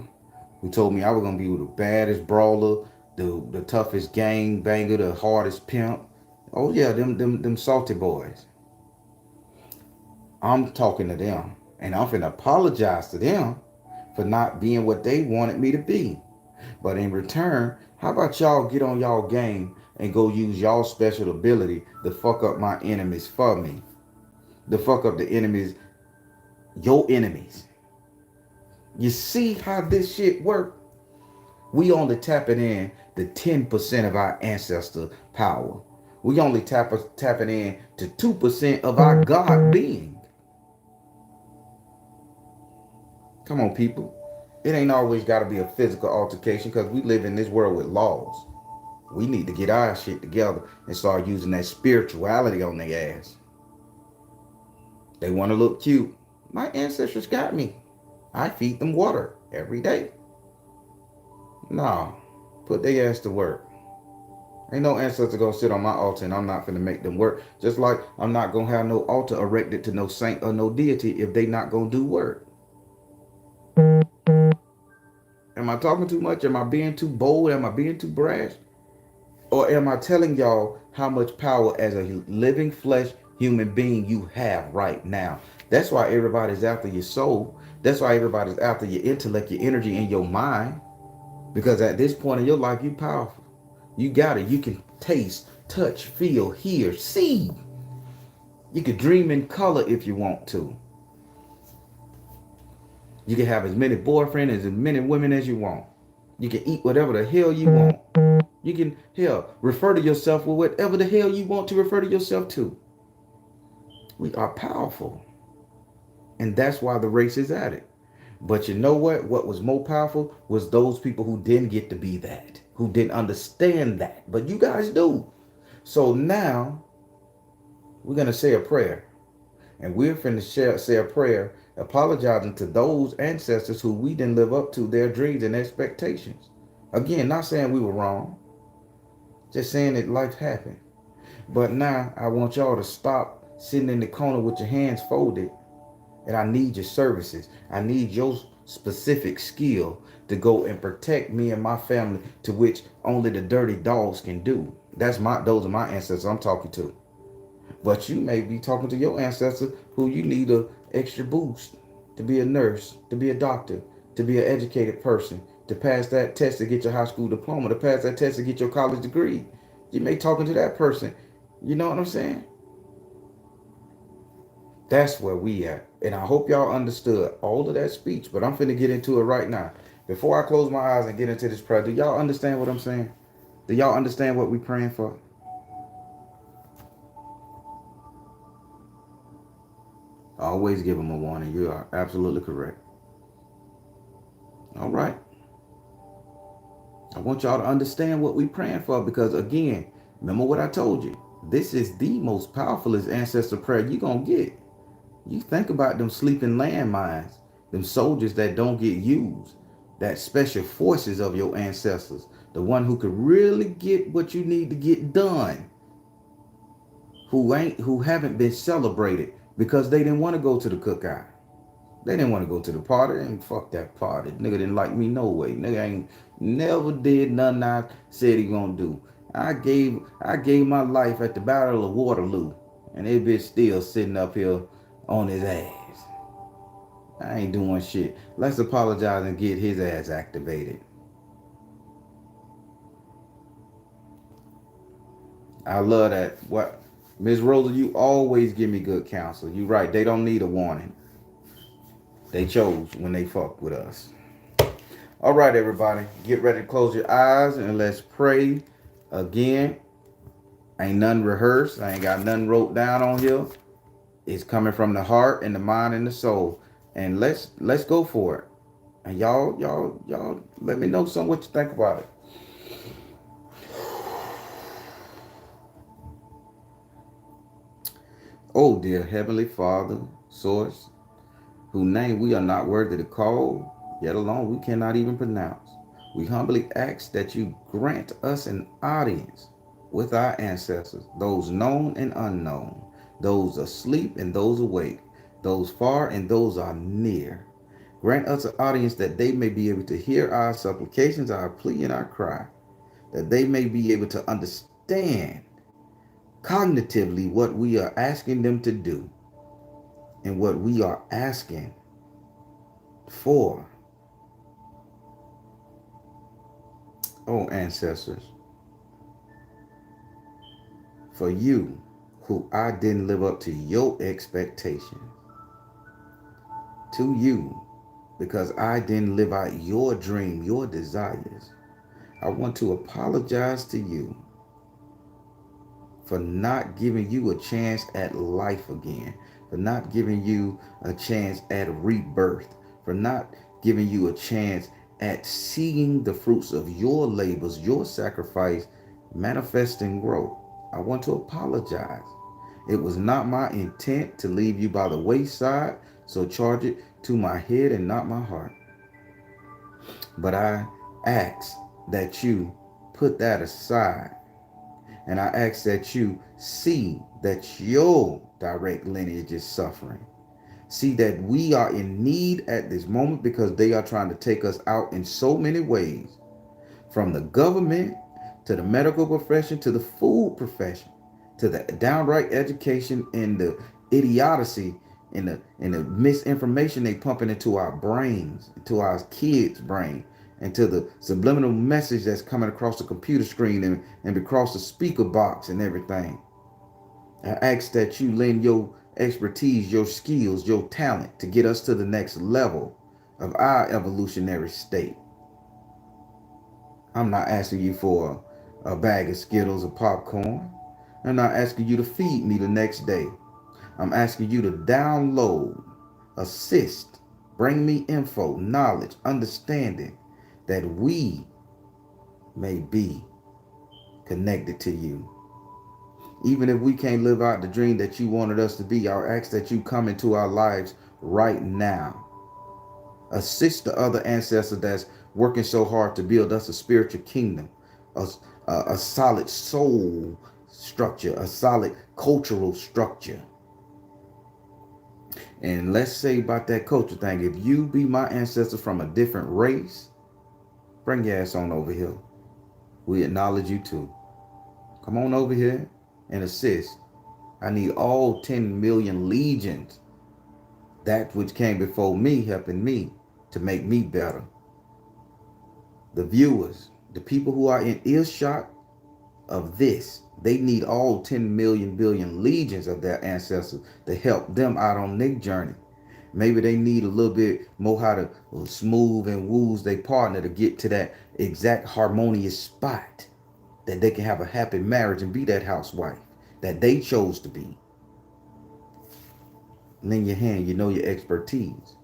who told me I was gonna be the baddest brawler, the toughest gang banger, the hardest pimp. Oh yeah, them salty boys. I'm talking to them, and I'm finna apologize to them for not being what they wanted me to be. But in return, how about y'all get on y'all game and go use y'all special ability to fuck up my enemies for me? To fuck up the enemies, your enemies. You see how this shit work? We only tapping in the 10% of our ancestor power. We only tapping in to 2% of our God being. Come on, people. It ain't always got to be a physical altercation because we live in this world with laws. We need to get our shit together and start using that spirituality on their ass. They want to look cute. My ancestors got me. I feed them water every day. Nah, put their ass to work. Ain't no ancestor gonna sit on my altar and I'm not gonna make them work. Just like I'm not gonna have no altar erected to no saint or no deity if they not gonna do work. Am I talking too much? Am I being too bold? Am I being too brash? Or am I telling y'all how much power as a living flesh human being you have right now? That's why everybody's after your soul. That's why everybody's after your intellect, your energy, and your mind. Because at this point in your life, you're powerful. You got it. You can taste, touch, feel, hear, see. You can dream in color if you want to. You can have as many boyfriends, as many women as you want. You can eat whatever the hell you want. You can, hell, refer to yourself with whatever the hell you want to refer to yourself to. We are powerful. And that's why the race is at it. But you know what? What was more powerful was those people who didn't get to be that, who didn't understand that. But you guys do. So now we're going to say a prayer. And we're finna say a prayer apologizing to those ancestors who we didn't live up to their dreams and expectations. Again, not saying we were wrong, just saying that life happened. But now I want y'all to stop sitting in the corner with your hands folded. And I need your services. I need your specific skill to go and protect me and my family, to which only the dirty dogs can do. Those are my ancestors I'm talking to. But you may be talking to your ancestor who you need an extra boost to be a nurse, to be a doctor, to be an educated person, to pass that test to get your high school diploma, to pass that test to get your college degree. You may be talking to that person. You know what I'm saying? That's where we at. And I hope y'all understood all of that speech, but I'm finna get into it right now. Before I close my eyes and get into this prayer, do y'all understand what I'm saying? Do y'all understand what we praying for? Always give them a warning. You are absolutely correct. All right. I want y'all to understand what we praying for because, again, remember what I told you. This is the most powerfulest ancestor prayer you going to get. You think about them sleeping landmines, them soldiers that don't get used, that special forces of your ancestors, the one who could really get what you need to get done, who haven't been celebrated because they didn't want to go to the cookout. They didn't want to go to the party, and fuck that party. Nigga didn't like me no way. Nigga ain't never did nothing I said he gonna do. I gave my life at the Battle of Waterloo, and that bitch still sitting up here on his ass. I ain't doing shit. Let's apologize and get his ass activated. I love that. What, Miss Rosa, you always give me good counsel. You right. They don't need a warning. They chose when they fuck with us. All right, everybody. Get ready to close your eyes and let's pray again. Ain't nothing rehearsed. I ain't got nothing wrote down on here. It's coming from the heart and the mind and the soul. And let's go for it. And y'all let me know some what you think about it. Oh dear Heavenly Father, Source, whose name we are not worthy to call, yet alone we cannot even pronounce. We humbly ask that you grant us an audience with our ancestors, those known and unknown, those asleep and those awake, those far and those are near. Grant us an audience that they may be able to hear our supplications, our plea, and our cry, that they may be able to understand cognitively what we are asking them to do and what we are asking for. Oh, ancestors, for you who I didn't live up to your expectations, to you because I didn't live out your dream, your desires, I want to apologize to you for not giving you a chance at life again, for not giving you a chance at rebirth, for not giving you a chance at seeing the fruits of your labors, your sacrifice manifest and grow. I want to apologize. It was not my intent to leave you by the wayside, so charge it to my head and not my heart. But I ask that you put that aside. And I ask that you see that your direct lineage is suffering. See that we are in need at this moment because they are trying to take us out in so many ways. From the government to the medical profession to the food profession to the downright education and the idiocy and the misinformation they pumping into our brains, into our kids' brain, and to the subliminal message that's coming across the computer screen and across the speaker box and everything. I ask that you lend your expertise, your skills, your talent to get us to the next level of our evolutionary state. I'm not asking you for a bag of Skittles or popcorn. I'm not asking you to feed me the next day. I'm asking you to download, assist, bring me info, knowledge, understanding that we may be connected to you. Even if we can't live out the dream that you wanted us to be, I ask that you come into our lives right now. Assist the other ancestor that's working so hard to build us a spiritual kingdom, a solid soul structure, a solid cultural structure. And let's say about that culture thing, if you be my ancestor from a different race, bring your ass on over here. We acknowledge you too. Come on over here and assist. I need all 10 million legions, that which came before me, helping me to make me better. The viewers, the people who are in earshot of this, they need all 10 million billion legions of their ancestors to help them out on their journey. Maybe they need a little bit more how to smooth and woos their partner to get to that exact harmonious spot that they can have a happy marriage and be that housewife that they chose to be. lend your hand, you know your expertise.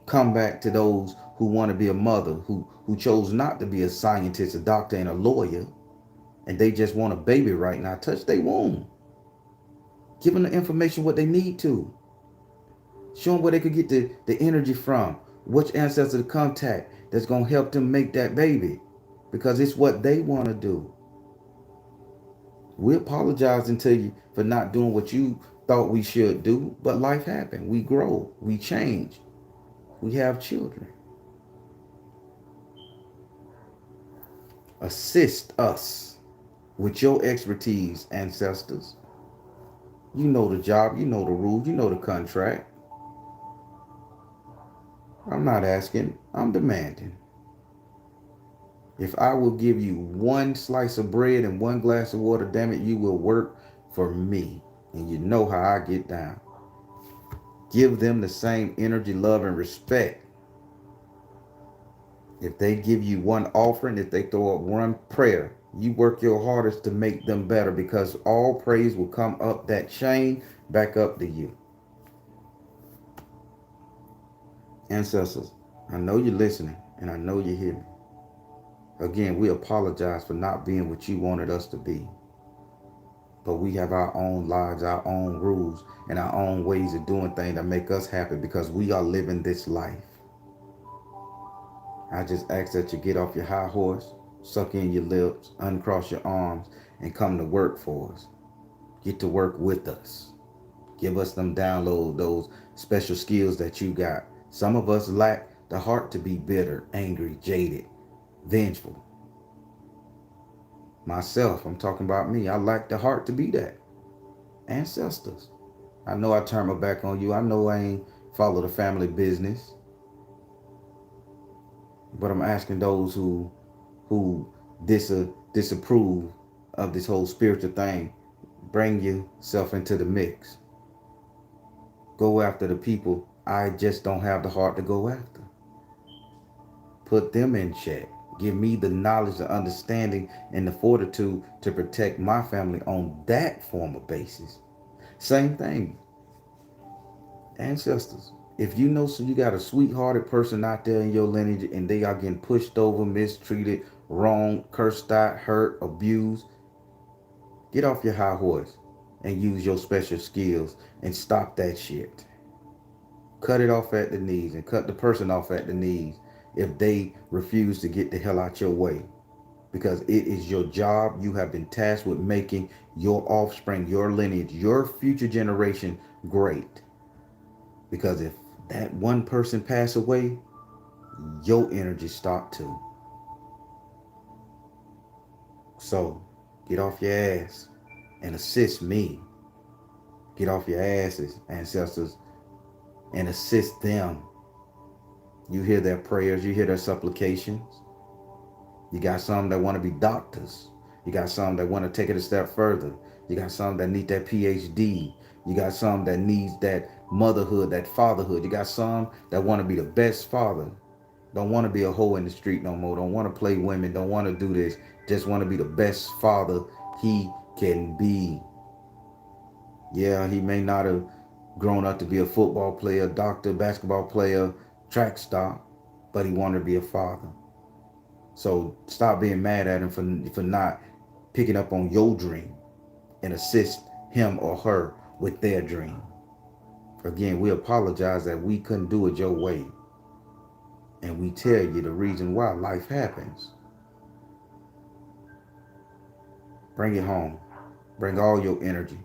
Come back to those who want to be a mother, who chose not to be a scientist, a doctor, and a lawyer, and they just want a baby right now. Touch their womb. Give them the information what they need to. Show them where they could get the energy from. Which ancestor to contact that's going to help them make that baby. Because it's what they want to do. We apologizing to you for not doing what you thought we should do. But life happened. We grow. We change. We have children. Assist us with your expertise, ancestors. You know the job. You know the rules. You know the contract. I'm not asking. I'm demanding. If I will give you one slice of bread and one glass of water, damn it, you will work for me. And you know how I get down. Give them the same energy, love, and respect. If they give you one offering, if they throw up one prayer, you work your hardest to make them better, because all praise will come up that chain back up to you. Ancestors, I know you're listening and I know you hear me. Again, we apologize for not being what you wanted us to be. But we have our own lives, our own rules, and our own ways of doing things that make us happy, because we are living this life. I just ask that you get off your high horse, suck in your lips, uncross your arms, and come to work for us. Get to work with us. Give us them download, those special skills that you got. Some of us lack the heart to be bitter, angry, jaded, vengeful. Myself, I'm talking about me. I lack the heart to be that. Ancestors, I know I turned my back on you. I know I ain't follow the family business. But I'm asking those who disapprove of this whole spiritual thing, bring yourself into the mix. Go after the people I just don't have the heart to go after. Put them in check. Give me the knowledge, the understanding, and the fortitude to protect my family on that form of basis. Same thing. Ancestors, if you know so you got a sweethearted person out there in your lineage and they are getting pushed over, mistreated, wrong, cursed out, hurt, abused, get off your high horse and use your special skills and stop that shit. Cut it off at the knees and cut the person off at the knees if they refuse to get the hell out your way. Because it is your job. You have been tasked with making your offspring, your lineage, your future generation great. Because if that one person pass away, your energy stop too. So get off your ass and assist me. Get off your asses, ancestors, and assist them. You hear their prayers, you hear their supplications. You got some that want to be doctors. You got some that want to take it a step further. You got some that need that PhD. You got some that needs that motherhood, that fatherhood. You got some that want to be the best father. Don't want to be a hoe in the street no more. Don't want to play women. Don't want to do this. Just want to be the best father he can be. Yeah, he may not have grown up to be a football player, doctor, basketball player, track star, but he wanted to be a father. So stop being mad at him for not picking up on your dream and assist him or her with their dream. Again, we apologize that we couldn't do it your way. And we tell you the reason why. Life happens. Bring it home. Bring all your energy.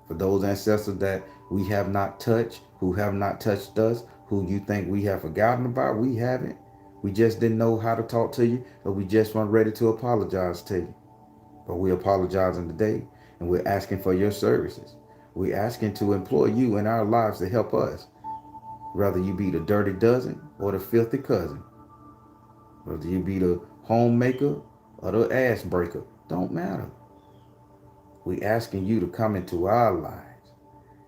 For those ancestors that we have not touched, who have not touched us, who you think we have forgotten about, we haven't. We just didn't know how to talk to you, or we just weren't ready to apologize to you. But we're apologizing today, and we're asking for your services. We're asking to employ you in our lives to help us. Whether you be the dirty dozen or the filthy cousin. Whether you be the homemaker or the ass breaker. Don't matter. We're asking you to come into our lives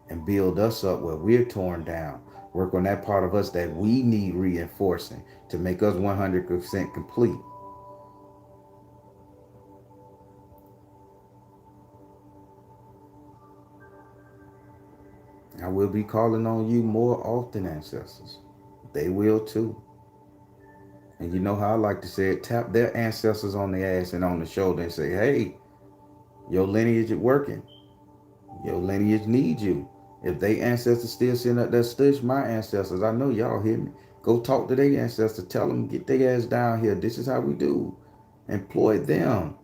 and build us up where we're torn down. Work on that part of us that we need reinforcing to make us 100% complete. I will be calling on you more often, ancestors. They will too. And you know how I like to say it, tap their ancestors on the ass and on the shoulder and say, hey, your lineage is working. Your lineage needs you. If they ancestors still sitting up there stush my ancestors, I know y'all hear me. Go talk to their ancestors. Tell them, get their ass down here. This is how we do. Employ them.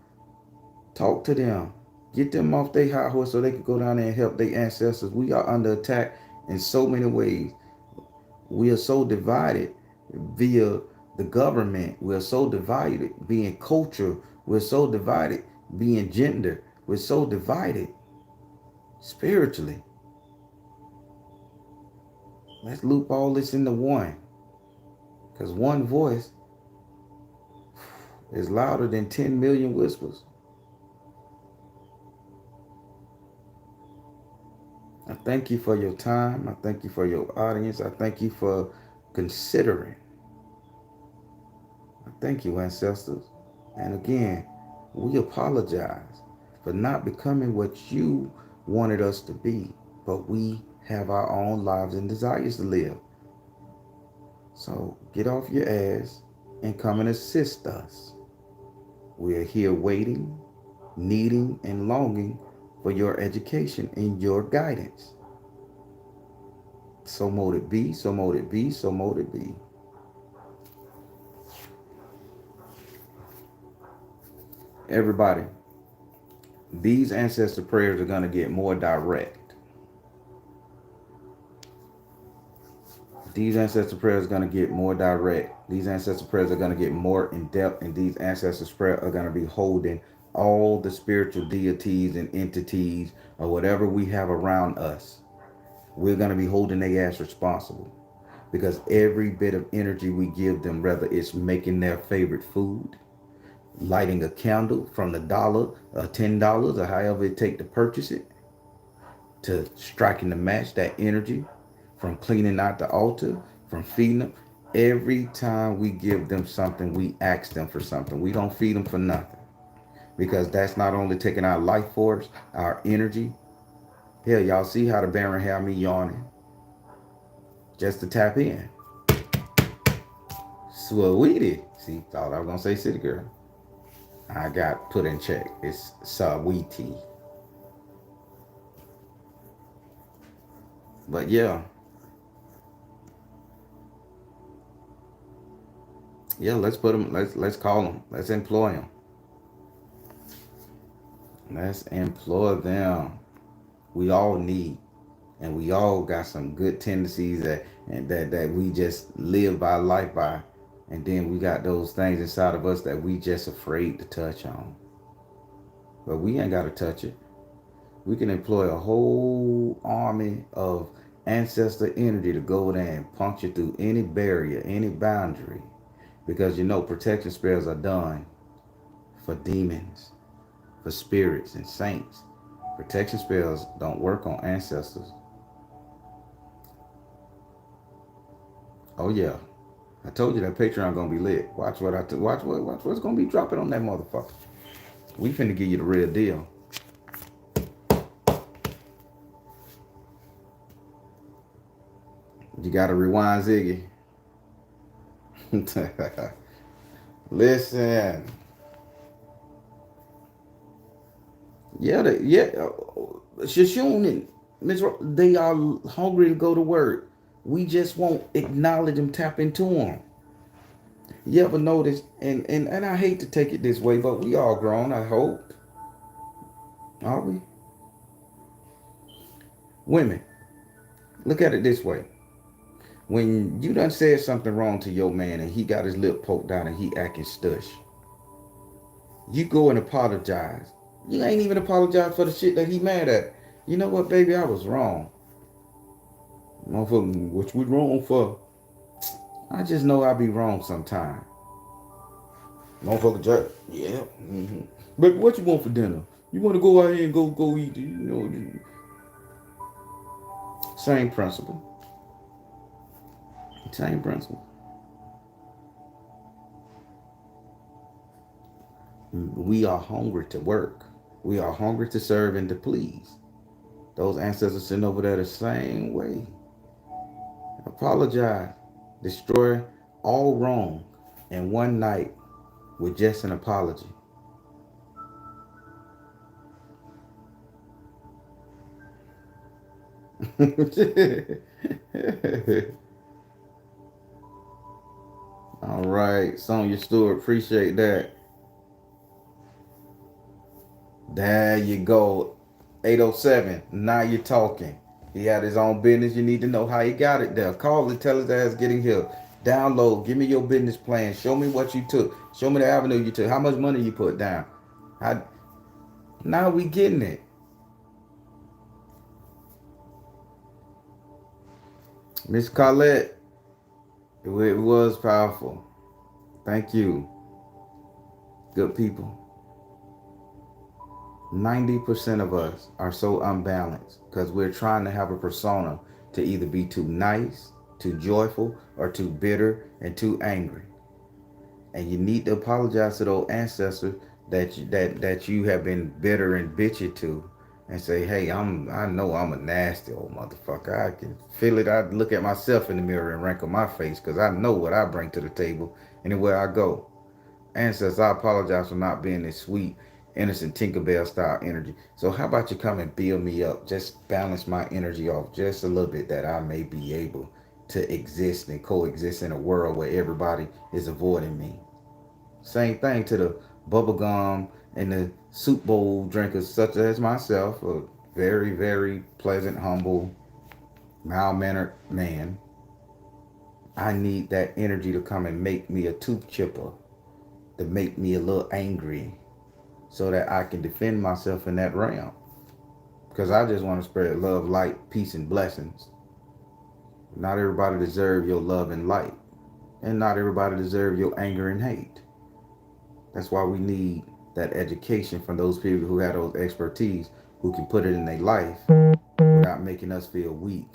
Talk to them. Get them off their high horse so they can go down there and help their ancestors. We are under attack in so many ways. We are so divided via the government. We're so divided being culture. We're so divided being gender. We're so divided spiritually. Let's loop all this into one. Because one voice is louder than 10 million whispers. I thank you for your time. I thank you for your audience. I thank you for considering. I thank you, ancestors. And again, we apologize for not becoming what you wanted us to be. But we have our own lives and desires to live. So get off your ass and come and assist us. We are here waiting, needing, and longing for your education and your guidance. So mote it be, so mote it be, so mote it be. Everybody, these ancestor prayers are going to get more direct. These ancestor prayers are going to get more direct. These ancestor prayers are going to get more in depth, and these ancestor prayers are going to be holding all the spiritual deities and entities or whatever we have around us. We're going to be holding their ass responsible, because every bit of energy we give them, whether it's making their favorite food, lighting a candle from the dollar or $10 or however it take to purchase it, to striking the match, that energy, from cleaning out the altar, from feeding them. Every time we give them something, we ask them for something. We don't feed them for nothing, because that's not only taking our life force, our energy. Hell, y'all see how the Baron had me yawning just to tap in. Sweetie. See, thought I was gonna say city girl. I got put in check. It's Sweetie. But yeah, let's put them. Let's call them. Let's employ them. Let's employ them. We all need, and we all got some good tendencies that we just live by life by, and then we got those things inside of us that we just afraid to touch on. But we ain't got to touch it. We can employ a whole army of ancestor energy to go there and puncture through any barrier, any boundary. Because protection spells are done for demons, for spirits and saints. Protection spells don't work on ancestors. Oh yeah. I told you that Patreon gonna be lit. Watch what's gonna be dropping on that motherfucker. We finna give you the real deal. You gotta rewind, Ziggy. Listen. Shishun and Miss, they are hungry to go to work. We just won't acknowledge them, tap into them. You ever notice, and I hate to take it this way, but we all grown, I hope. Are we? Women, look at it this way. When you done said something wrong to your man and he got his lip poked out and he acting stush, you go and apologize. You ain't even apologize for the shit that he mad at. You know what, baby? I was wrong. Motherfucker, what we wrong for? I just know I be wrong sometime. Motherfucker, yeah. Mm-hmm. But what you want for dinner? You want to go out here and go eat? Same principle. Same principle. We are hungry to work. We are hungry to serve and to please. Those ancestors sitting over there the same way. Apologize. Destroy all wrong in one night with just an apology. All right, Sonya Stewart, appreciate that. There you go. 807, now you're talking. He had his own business. You need to know how he got it there. Call and tell his ass getting here. Download. Give me your business plan. Show me what you took. Show me the avenue you took. How much money you put down. How, now we getting it. Miss Colette, it was powerful. Thank you. Good people. 90% of us are so unbalanced because we're trying to have a persona to either be too nice, too joyful, or too bitter and too angry. And you need to apologize to those ancestors that you have been bitter and bitchy to, and say, hey, I know I'm a nasty old motherfucker. I can feel it. I look at myself in the mirror and wrinkle my face because I know what I bring to the table anywhere I go. Ancestors, I apologize for not being this sweet, innocent Tinkerbell style energy. So how about you come and build me up? Just balance my energy off just a little bit that I may be able to exist and coexist in a world where everybody is avoiding me. Same thing to the bubblegum and the soup bowl drinkers such as myself, a very, very pleasant, humble, mild-mannered man. I need that energy to come and make me a tooth chipper, to make me a little angry so that I can defend myself in that realm. Because I just want to spread love, light, peace, and blessings. Not everybody deserves your love and light. And not everybody deserves your anger and hate. That's why we need that education from those people who have those expertise, who can put it in their life without making us feel weak.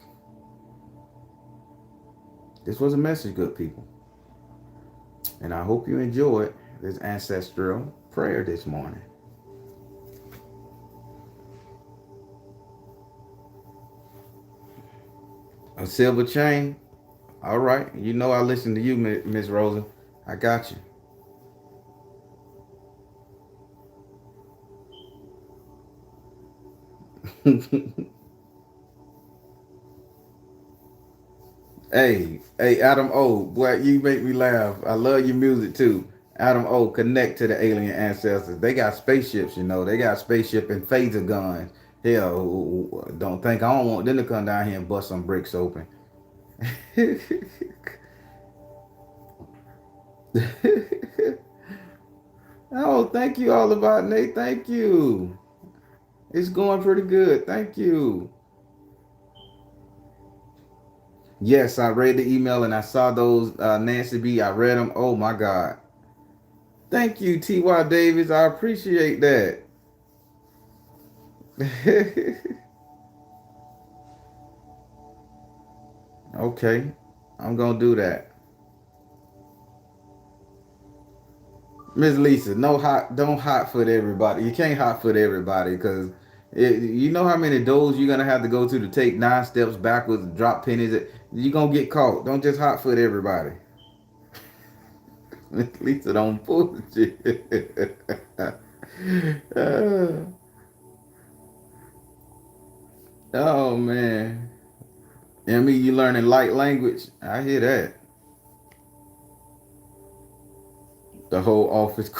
This was a message, good people. And I hope you enjoyed this ancestral prayer this morning. A silver chain? All right. You know I listen to you, Miss Rosa. I got you. Hey, Adam O, boy, you make me laugh. I love your music too. Adam O, connect to the alien ancestors. They got spaceships, you know. They got spaceship and phaser guns. Hell, don't think I don't want them to come down here and bust some bricks open. Oh, thank you all about Nate. Thank you. It's going pretty good. Thank you. Yes, I read the email and I saw those Nancy B. I read them. Oh my God. Thank you, T.Y. Davis. I appreciate that. Okay. I'm gonna do that. Miss Lisa, don't hot foot everybody. You can't hot foot everybody because you know how many doors you're gonna have to go to take 9 steps backwards, drop pennies. You're gonna get caught. Don't just hot foot everybody. Miss Lisa, don't bullshit. uh, oh man. I mean, you learning light language. I hear that. The whole office.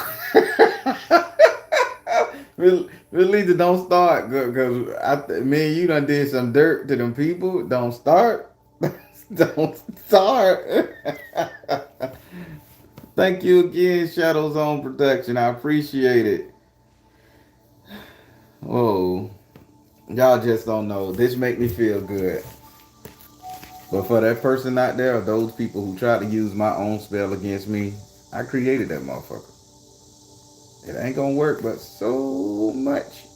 Lisa, don't start because me and you done did some dirt to them people. Don't start. Don't start. Thank you again, Shadow Zone Production. I appreciate it. Whoa. Y'all just don't know. This make me feel good. But for that person out there, or those people who try to use my own spell against me, I created that motherfucker. It ain't gonna work, but so much.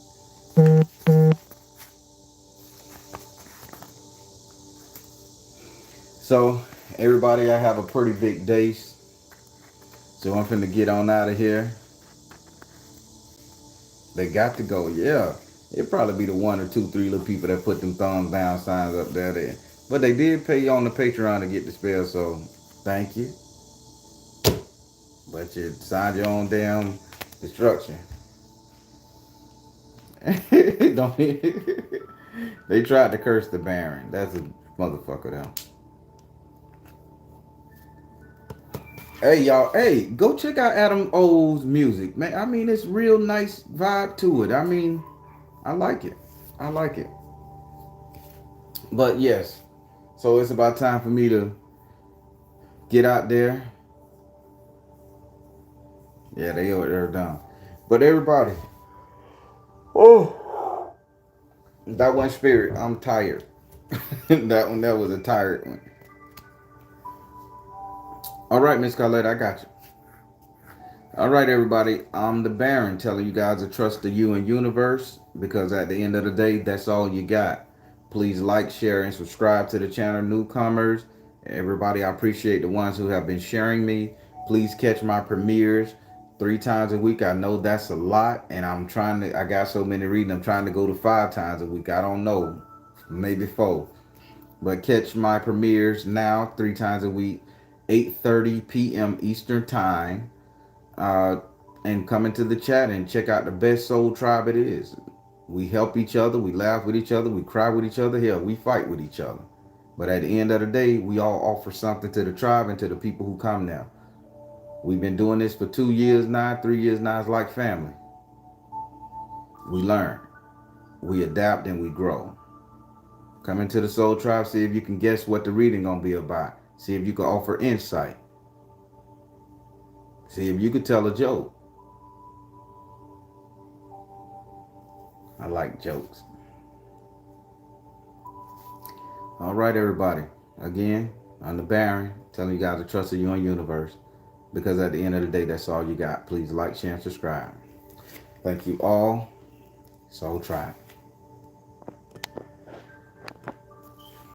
So, everybody, I have a pretty big day. So I'm finna get on out of here. They got to go, yeah. It'd probably be the one or two, three little people that put them thumbs down signs up there. But they did pay you on the Patreon to get the spell, so thank you. But you signed your own damn destruction. Don't they tried to curse the Baron. That's a motherfucker though. Hey y'all, hey, go check out Adam O's music, man. I mean, it's real nice vibe to it. I mean, I like it. I like it. But yes, so it's about time for me to get out there. Yeah, they're done. But everybody, oh, that one spirit. I'm tired. That was a tired one. All right, Miss Carlette, I got you. All right, everybody. I'm the Baron telling you guys to trust the you and universe because at the end of the day, that's all you got. Please like, share, and subscribe to the channel, newcomers. Everybody, I appreciate the ones who have been sharing me. Please catch my premieres 3 times a week. I know that's a lot, and I got so many reading, I'm trying to go to 5 times a week. I don't know, maybe 4. But catch my premieres now 3 times a week, 8:30 p.m. Eastern Time. uh, and come into the chat and check out the best soul tribe it is. We help each other, we laugh with each other, we cry with each other, hell, we fight with each other. But at the end of the day, we all offer something to the tribe and to the people who come now. We've been doing this for 2 years now, 3 years now. It's like family. We learn, we adapt, and we grow. Come into the soul tribe, see if you can guess what the reading gonna be about. See if you can offer insight. See if you can tell a joke. I like jokes. All right, everybody. Again, I'm the Baron, telling you guys to trust in your own universe. Because at the end of the day, that's all you got. Please like, share, and subscribe. Thank you all. Soul Tribe.